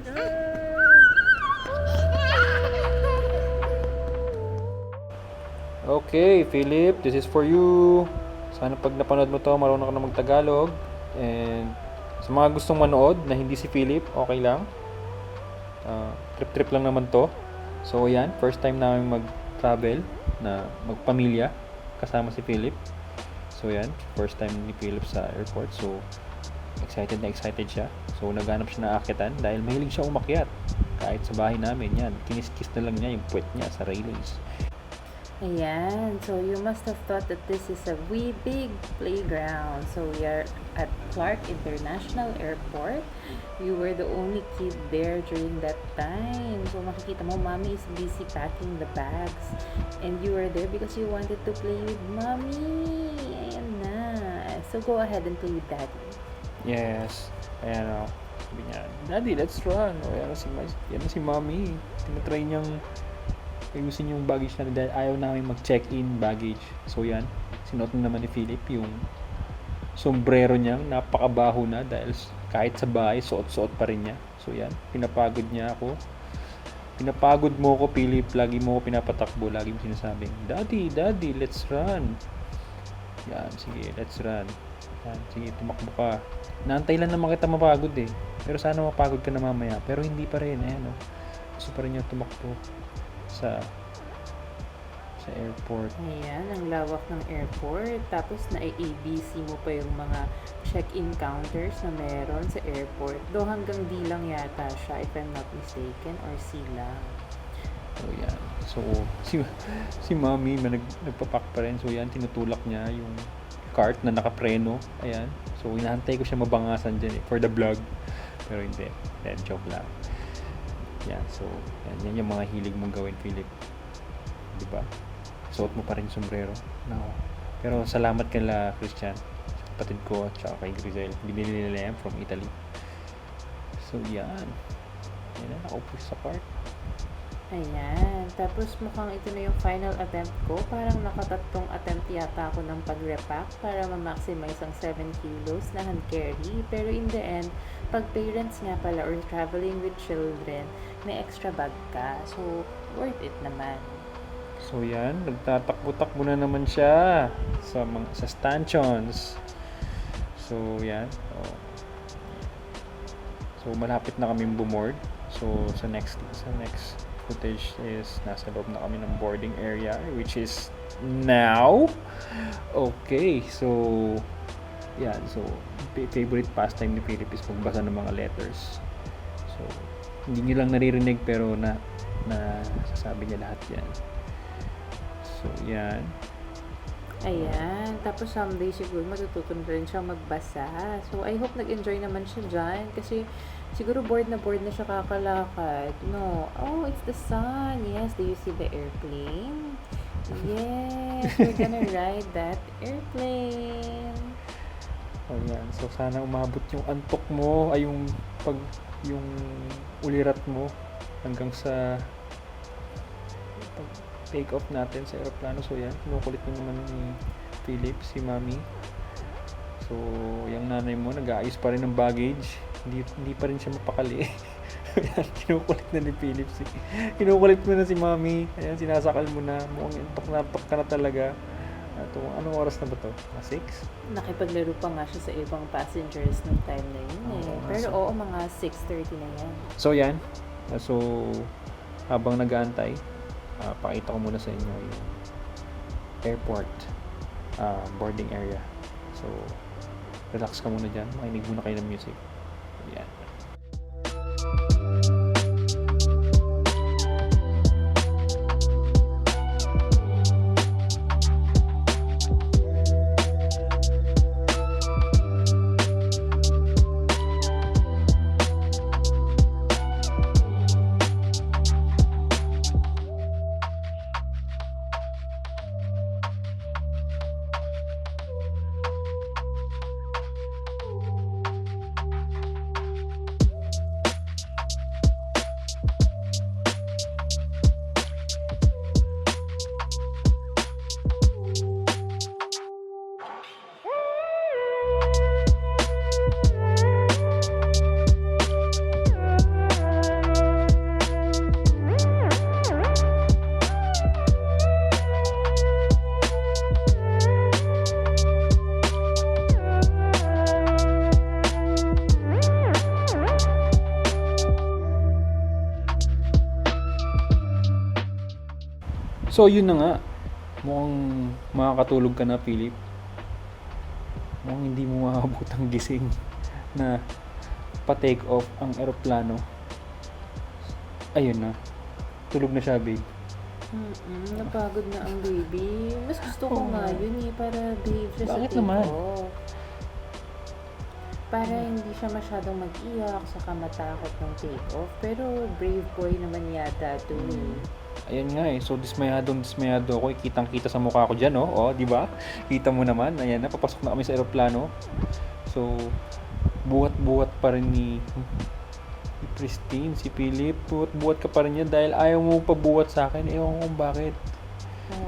smile. Okay, Philip, this is for you. Sana pag napanood mo to, marunong ka na mag-Tagalog. And sa mga gustong manood na hindi si Philip, okay lang. Trip-trip lang naman to. So yan, first time namin mag-travel na magpamilya kasama si Philip. So yan, first time ni Philip sa airport. So excited na excited siya. So naghanap siya ng aakyatan dahil mahilig siya umakyat. Kahit sa bahay namin, yan, kinis-kiss na lang niya yung puwet niya sa railings. Ayan, so you must have thought that this is a wee big playground. So we are at Clark International Airport. You were the only kid there during that time. So makikita mo, mommy is busy packing the bags. And you were there because you wanted to play with mommy. Ayan na. So go ahead and play with daddy. Yes. Ayan o. Sabi niya, Daddy, let's run. O, yan na si mommy. Tinatry niyang ayusin yung baggage natin dahil ayaw namin mag-check-in baggage. So yan, sinuot na naman ni Philip yung sombrero niyang napakabaho na dahil kahit sa bahay, suot-suot pa rin niya. So yan, pinapagod niya ako. Pinapagod mo ko, Philip. Lagi mo ko pinapatakbo. Lagi mo sinasabing, Daddy, let's run. Yan, sige, let's run. Yan, sige, tumakbo ka. Naantay lang naman kita mapagod eh. Pero sana mapagod ka na mamaya. Pero hindi pa rin, ayan o. Gusto pa rin niya tumakbo sa airport. Ayan, ang lawak ng airport. Tapos na-ABC mo pa yung mga check-in counters na meron sa airport. Do hanggang D lang yata siya, if I'm not mistaken, or C lang. So yan. So si Mommy nagpapak pa rin. So yan, tinutulak niya yung cart na nakapreno. Ayan. So inaantay ko siya mabangasan dyan for the vlog. Pero hindi. Then, joke lang. Yan. So yan yung mga hilig mong gawin, Philip. Diba? Suot mo pa rin sombrero. No. Pero salamat kala Christian, kapatid ko, at saka kay Grizel. Binili nila yan from Italy. So yan. Yan na, nakaupo sa cart. Ayan. Tapos mukhang ito na yung final attempt ko. Parang nakatatlong attempt yata ako ng pag-repack para ma-maximize ang 7 kilos na hand carry. Pero in the end, pag parents nga pala or traveling with children, may extra bag ka. So, worth it naman. So yan, nagtatakbo-takbo na naman siya sa stanchions. So yan. So malapit na kaming bumord. So sa next footage is nasa loob na kami ng boarding area, which is now. Okay, so yan. So favorite pastime ni Philip is magbasa ng mga letters. So hindi niyo lang naririnig pero sasabi niya lahat yan. So, yan. Ayan. Tapos someday siguro matututo na rin siya magbasa. So, I hope nag-enjoy naman siya dyan. Kasi siguro bored na siya kakalakad. No. Oh, it's the sun. Yes. Do you see the airplane? Yes. We're gonna ride that airplane. Oh, yan. So, sana umabot yung antok mo, ay yung ulirat mo hanggang sa take off natin sa aeroplano. So yan, kinukulit mo naman ni Philip, si Mommy. So, yung nanay mo, nag-aayos pa rin ng baggage. Hindi pa rin siya mapakali. Yan, kinukulit na ni Philip. Kinukulit mo na si Mommy. Ayan, sinasakal mo na. Mukhang intok ka na talaga. Anong oras na ba to? 6? Nakipaglaro pa nga siya sa ibang passengers nung time na yun Pero oo, mga 6:30 na yan. So yan. So, habang nag-aantay, pakita ko muna sa inyo yung airport boarding area. So, relax ka muna dyan. Makinig muna kayo ng music. Yan. So, yun na nga. Mukhang makakatulog ka na, Philip. Mukhang hindi mo makakabutang gising na pa-take off ang eroplano. Ayun na. Tulog na siya, babe. Napagod na ang baby. Mas gusto ko nga yun para behave siya sa Bakit take naman? off. Para hindi siya masyadong mag-iyak, saka matakot ng take off. Pero brave boy naman yata to. Ayun nga eh. So, dismayado ako. Kitang-kita sa mukha ko dyan, oh. Oh, di ba? Kita mo naman. Ayan na, papasok na kami sa eroplano. So, buhat-buhat pa rin ni Christine, si Philip. Buhat-buhat ka pa rin niya dahil ayaw mo pabuhat sa akin. Ewan ko kung bakit.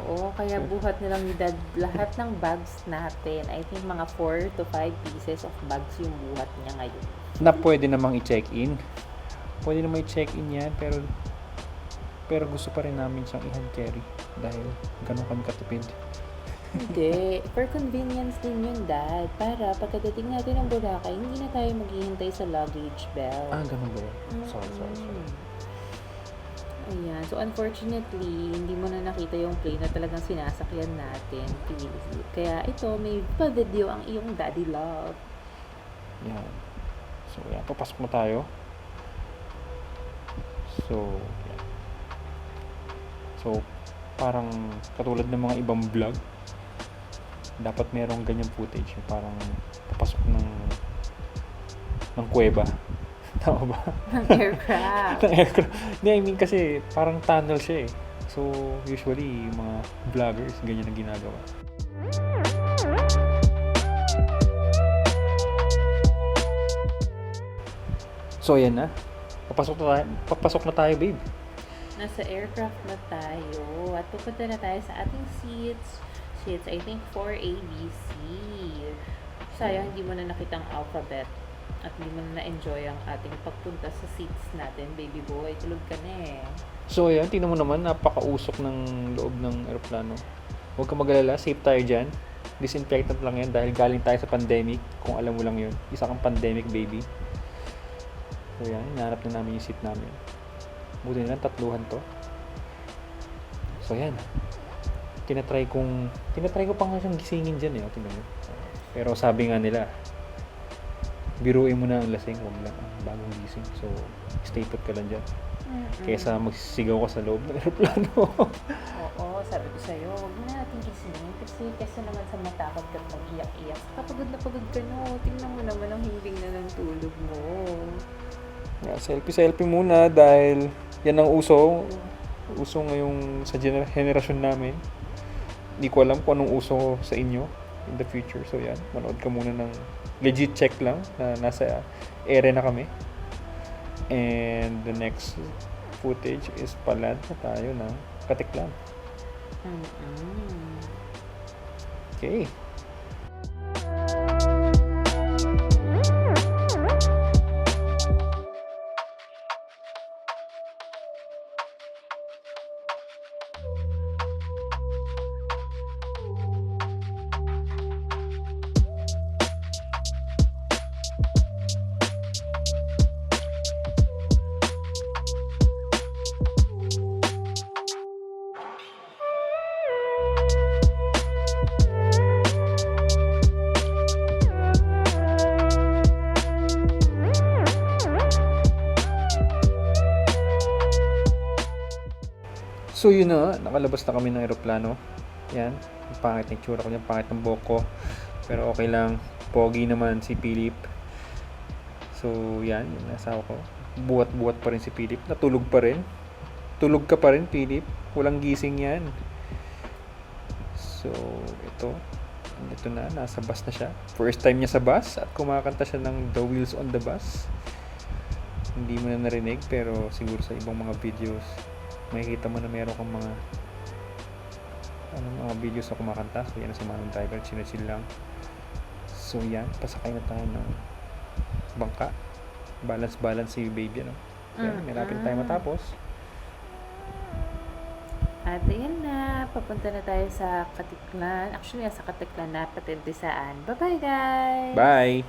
Oo, kaya buhat na lang ni Dad lahat ng bags natin. I think mga 4 to 5 pieces of bags yung buhat niya ngayon. Na pwede namang i-check-in. Pwede namang i-check-in yan, pero gusto pa rin namin siyang i-hand carry dahil ganun kami katipid. Hindi. For convenience din yun, Dad. Para pagkadating natin ng Boracay, hindi na tayo maghihintay sa luggage bell. Ganun ba? Sorry. Ayan. So, unfortunately, hindi mo na nakita yung plane na talagang sinasakyan natin. Kaya ito, may pa-video ang iyong daddy love. Yan. So, yan. Papasok na tayo. So, yan. So, parang katulad ng mga ibang vlog, dapat merong ganyang footage. Yung parang papasok ng kuweba. Tama ba? Ng aircraft. Ng aircraft. Hindi, I mean kasi parang tunnel siya eh. So, usually, yung mga vloggers, ganyan ang ginagawa. So, ayan na. Papasok na tayo, babe. Nasa aircraft na tayo. At pupunta na tayo sa ating seats. Seats, I think, 4ABC. Sayang, hindi mo na nakitang alphabet. At hindi mo na na-enjoy ang ating pagpunta sa seats natin, baby boy. Tulog ka na eh. So, ayan. Tingnan mo naman, napakausok ng loob ng aeroplano. Huwag ka mag-alala. Safe tayo dyan. Disinfectant lang yan dahil galing tayo sa pandemic. Kung alam mo lang yun. Isa kang pandemic, baby. So, yan. Hinahanap na namin yung seat namin. Buti na lang, tatluhan to. So, yan. Tinatry ko pa nga siyang gisingin dyan eh. Tingnan mo. Pero sabi nga nila, biruin mo na ang lasing, huwag lang ang bagong gising. So, stay put ka lang dyan. Kaysa magsisigaw ka sa loob ng aeroplano. Oo, sabi ko sa'yo, huwag na natin gisingin. Kasi kesa naman sa matakot ka at mag-iyak-iyak. Kapagod na pagod ka no. Tingnan mo naman ang hiling na ng tulog mo. Yeah, selfie muna dahil yan ang uso. Uso ngayong sa generasyon namin. Hindi ko alam kung anong uso sa inyo in the future. So yan, manood ka muna ng legit check lang na nasa ere na kami. And the next footage is paland na tayo ng Katiklan. Okay. So yun na, nakalabas na kami ng aeroplano. Yan, ang pangit ng tsura ko niyan, pangit ng buhok ko. Pero okay lang, pogi naman si Philip. So yan, yung asawa ko. Buhat-buhat pa rin si Philip, natulog pa rin. Tulog ka pa rin, Philip. Walang gising yan. So, ito na, nasa bus na siya. First time niya sa bus at kumakanta siya ng The Wheels on the Bus. Hindi mo na narinig pero siguro sa ibang mga videos makikita mo na meron kang mga videos na kumakanta. So yan, sa mga driver, chill lang. So yan, pasakay na tayo ng bangka. Balance si baby, ano. Yan, malapit tayo matapos. At ayan na, papunta na tayo sa Katiklan. Actually, sa Katiklan na, patentisaan. Bye-bye, guys! Bye!